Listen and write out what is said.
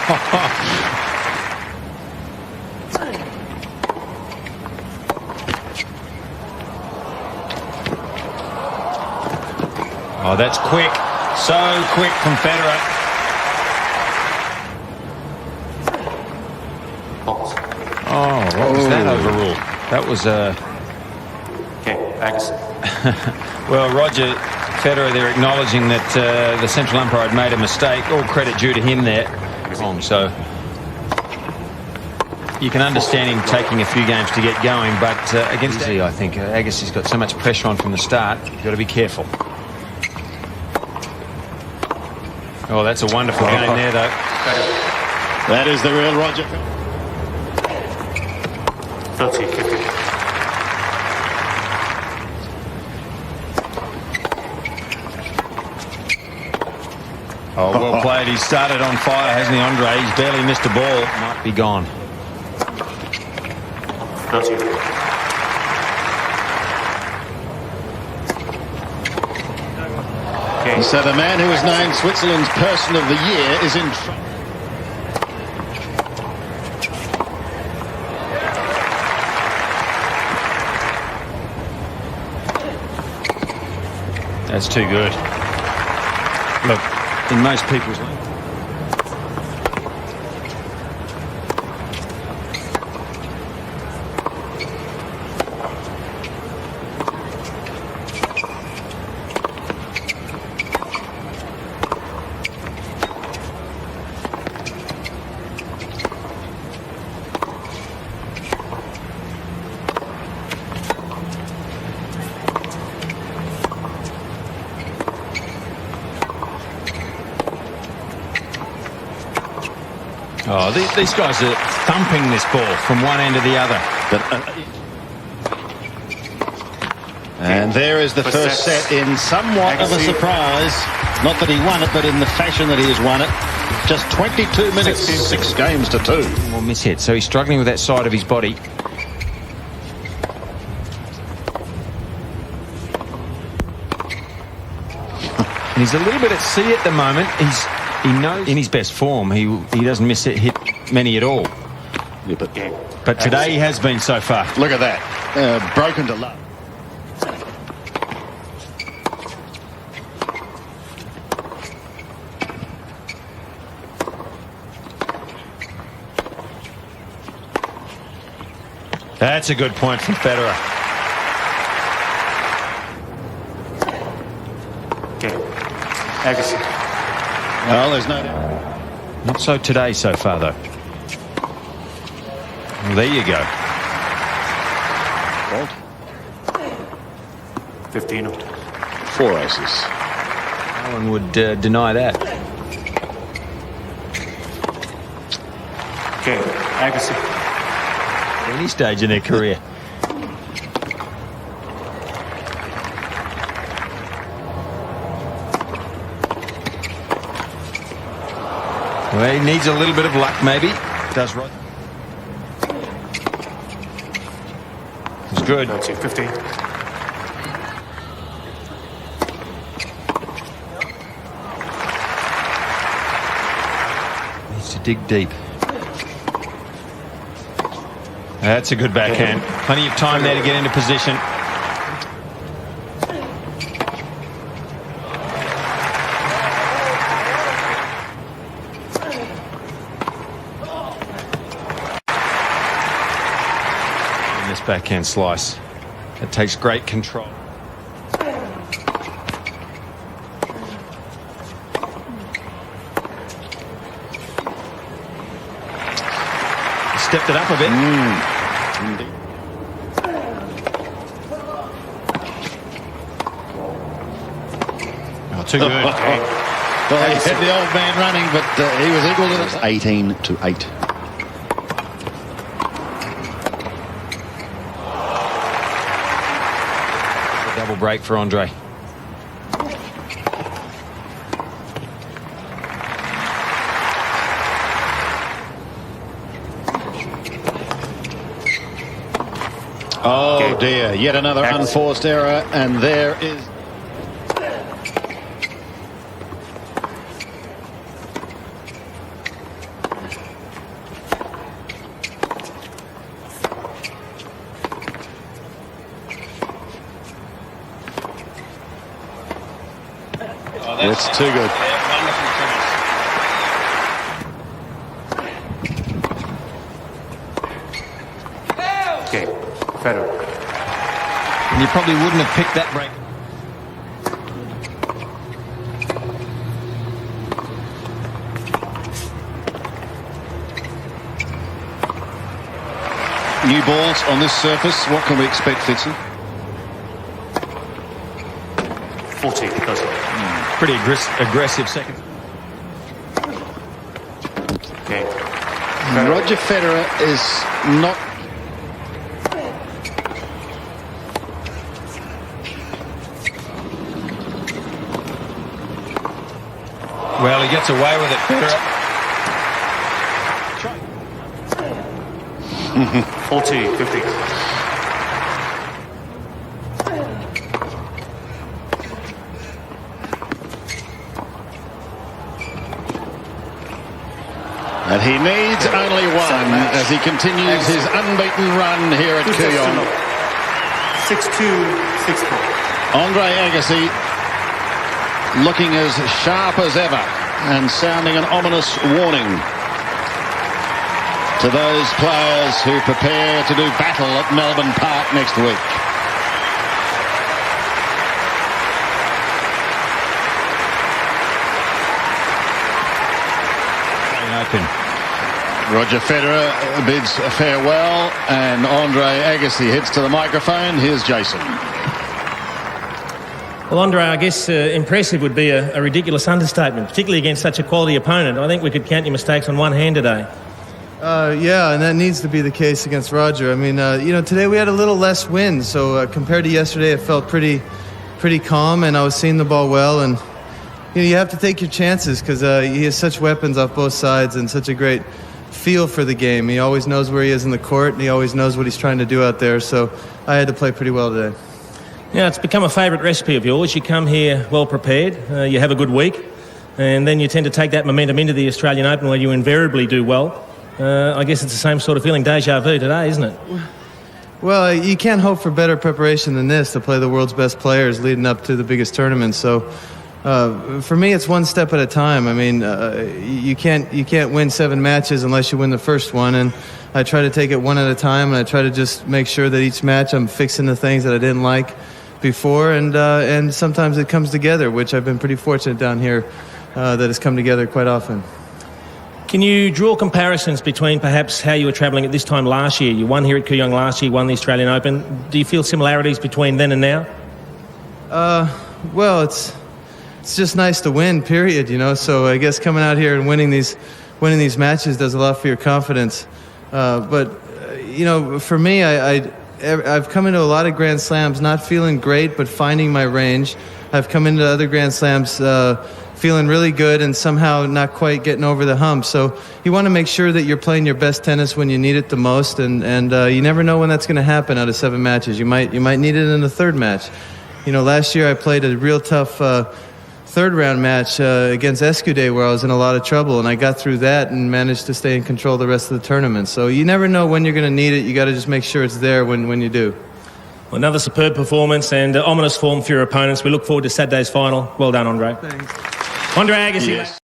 Oh, that's quick. So quick from Federer. Oh, what was that overrule? That was Okay, Agassi. well, Roger Federer, they're acknowledging that the central umpire had made a mistake. All credit due to him there. So you can understand him taking a few games to get going, but against Agassi, I think Agassi's got so much pressure on from the start. You've got to be careful. Oh, that's a wonderful game there, though. That is the real Roger. 30-50. Oh, well played. He started on fire, hasn't he, Andre? He's barely missed a ball. Might be gone. 30. Okay. So the man who was named Switzerland's Person of the Year is in trouble. That's too good. Look, in most people's... Oh, these guys are thumping this ball from one end to the other. And there is the first set in somewhat of a surprise. Not that he won it, but in the fashion that he has won it. Just 22 minutes, 6 games to 2. More mishit, so he's struggling with that side of his body. And he's a little bit at sea at the moment. He knows in his best form he doesn't miss it, hit many at all. Yeah, but today he has been so far. Look at that. Broken to love. That's a good point from Federer. Okay, Agassi. Well, there's no doubt. Not so today so far, though. Well, there you go. 15. 4 aces. No one would deny that. Okay, Agassi. Any stage in their career. Well, he needs a little bit of luck, maybe. Does right. It's good. 15. Needs to dig deep. That's a good backhand. Plenty of time there to get into position. And this backhand slice. It takes great control. Stepped it up a bit. Oh, too good. Well, he had the old man running, but he was equal to this. 18-8. A double break for Andre. Oh dear, yet another unforced error, and there is... It's too good. Game. Federer. And you probably wouldn't have picked that break. New balls on this surface. What can we expect, Fitzy? 40, 30. Pretty aggressive second. Game. Roger Federer is not... Well, he gets away with it, Federer. 40, 50. And he needs only one as he continues his unbeaten run here at Kooyong. 6-2, 6-4. Andre Agassi looking as sharp as ever and sounding an ominous warning to those players who prepare to do battle at Melbourne Park next week. Roger Federer bids farewell and Andre Agassi heads to the microphone. Here's Jason. Well, Andre, I guess impressive would be a ridiculous understatement, particularly against such a quality opponent. I think we could count your mistakes on one hand today. Yeah, and that needs to be the case against Roger. I mean, today we had a little less wind, so compared to yesterday, it felt pretty calm, and I was seeing the ball well. And you have to take your chances because he has such weapons off both sides and such a great feel for the game. He always knows where he is in the court, and he always knows what he's trying to do out there. So I had to play pretty well today. Yeah, it's become a favourite recipe of yours. You come here well prepared, you have a good week, and then you tend to take that momentum into the Australian Open where you invariably do well. I guess it's the same sort of feeling, deja vu today, isn't it? Well, you can't hope for better preparation than this to play the world's best players leading up to the biggest tournament. So for me, it's one step at a time. I mean, you can't win 7 matches unless you win the first one, and I try to take it one at a time, and I try to just make sure that each match I'm fixing the things that I didn't like before, and sometimes it comes together, which I've been pretty fortunate down here that has come together quite often. Can you draw comparisons between perhaps how you were travelling at this time last year? You won here at Kooyong last year, won the Australian Open. Do you feel similarities between then and now? Well, it's just nice to win, period, So I guess coming out here and winning these matches does a lot for your confidence. But for me, I've come into a lot of Grand Slams not feeling great, but finding my range. I've come into other Grand Slams feeling really good and somehow not quite getting over the hump. So you want to make sure that you're playing your best tennis when you need it the most, and you never know when that's going to happen out of 7 matches. You might need it in the 3rd match. Last year I played a real tough 3rd round match against Escudé where I was in a lot of trouble, and I got through that and managed to stay in control the rest of the tournament. So you never know when you're going to need it. You got to just make sure it's there when you do. Well, another superb performance and ominous form for your opponents. We look forward to Saturday's final. Well done, Andre. Thanks. Andre Agassi. Yes.